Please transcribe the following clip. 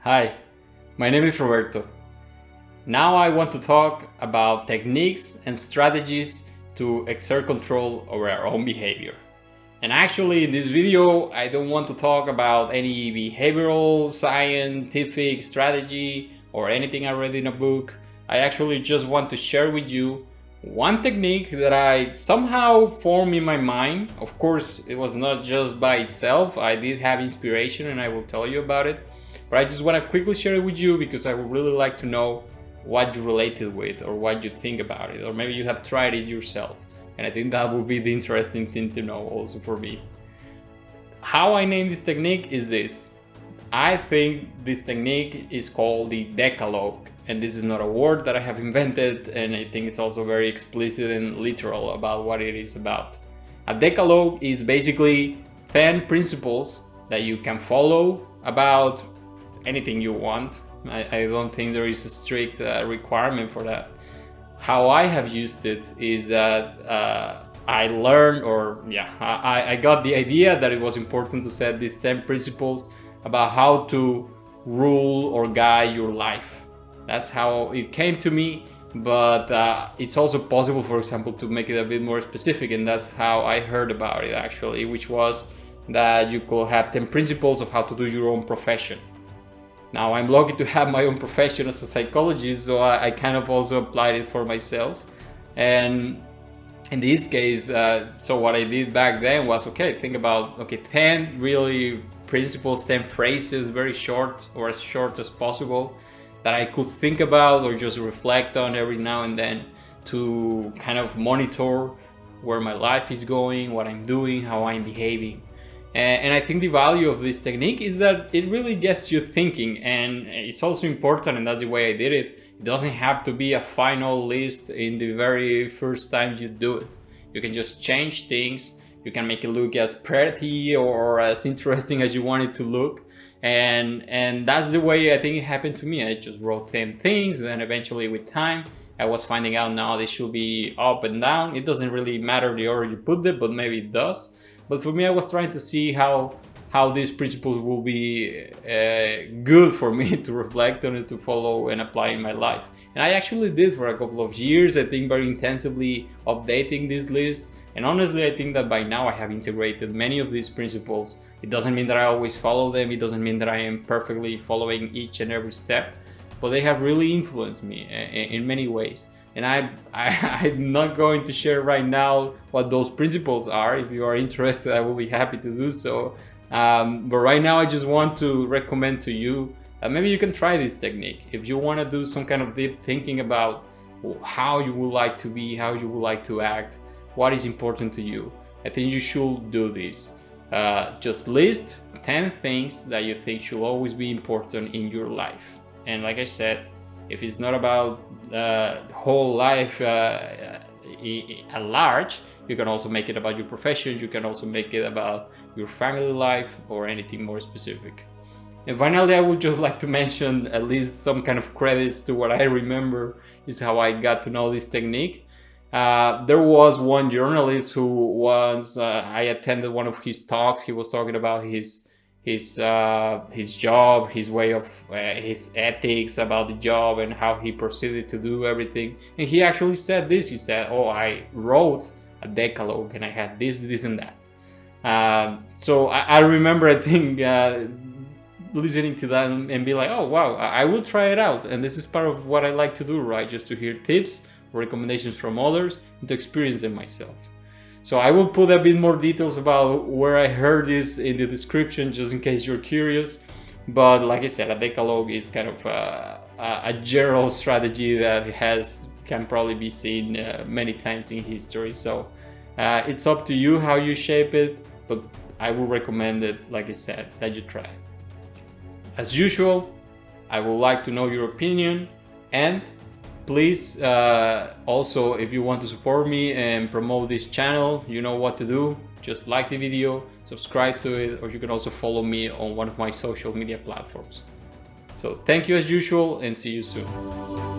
Hi, my name is Roberto. Now I want to talk about techniques and strategies to exert control over our own behavior. And actually in this video, I don't want to talk about any behavioral scientific strategy or anything I read in a book. I actually just want to share with you one technique that I somehow formed in my mind. Of course, it was not just by itself. I did have inspiration and I will tell you about it. But I just want to quickly share it with you because I would really like to know what you related with or what you think about it, or maybe you have tried it yourself. And I think that would be the interesting thing to know also for me. How I name this technique is this. I think this technique is called the Decalogue. And this is not a word that I have invented, and I think it's also very explicit and literal about what it is about. A Decalogue is basically 10 principles that you can follow about anything you want. I don't think there is a strict requirement for that. How I have used it is that I learned, I got the idea that it was important to set these 10 principles about how to rule or guide your life. That's how it came to me, but it's also possible, for example, to make it a bit more specific, and that's how I heard about it actually, which was that you could have 10 principles of how to do your own profession. Now, I'm lucky to have my own profession as a psychologist, so I kind of also applied it for myself. And in this case, so what I did back then was, think about, 10 really principles, 10 phrases, very short or as short as possible, that I could think about or just reflect on every now and then to kind of monitor where my life is going, what I'm doing, how I'm behaving. And I think the value of this technique is that it really gets you thinking, and it's also important, and that's the way I did it. It doesn't have to be a final list in the very first time you do it. You can just change things. You can make it look as pretty or as interesting as you want it to look. And that's the way I think it happened to me. I just wrote 10 things, and then eventually with time, I was finding out now they should be up and down. It doesn't really matter the order you put them, but maybe it does. But for me, I was trying to see how these principles will be good for me to reflect on it, to follow and apply in my life. And I actually did for a couple of years, I think, very intensively updating this list. And honestly, I think that by now I have integrated many of these principles. It doesn't mean that I always follow them. It doesn't mean that I am perfectly following each and every step, but they have really influenced me in many ways. And I'm not going to share right now what those principles are. If you are interested, I will be happy to do so. But right now, I just want to recommend to you that maybe you can try this technique. If you want to do some kind of deep thinking about how you would like to be, how you would like to act, what is important to you, I think you should do this. Just list 10 things that you think should always be important in your life. And like I said, if it's not about whole life at large, you can also make it about your profession. You can also make it about your family life or anything more specific. And finally, I would just like to mention at least some kind of credits to what I remember is how I got to know this technique. There was one journalist who was, I attended one of his talks. He was talking about his job, his way of his ethics about the job and how he proceeded to do everything. And he actually said this. He said, I wrote a decalogue and I had this and that. So I remember, I think, listening to that and be like, oh wow, I will try it out. And this is part of what I like to do, right? Just to hear tips, recommendations from others, and to experience them myself. So I will put a bit more details about where I heard this in the description, just in case you're curious. But like I said, a decalogue is kind of a general strategy that can probably be seen many times in history. So it's up to you how you shape it, but I will recommend it, like I said, that you try it. As usual, I would like to know your opinion, and please, also, if you want to support me and promote this channel, you know what to do. Just like the video, subscribe to it, or you can also follow me on one of my social media platforms. So thank you as usual, and see you soon.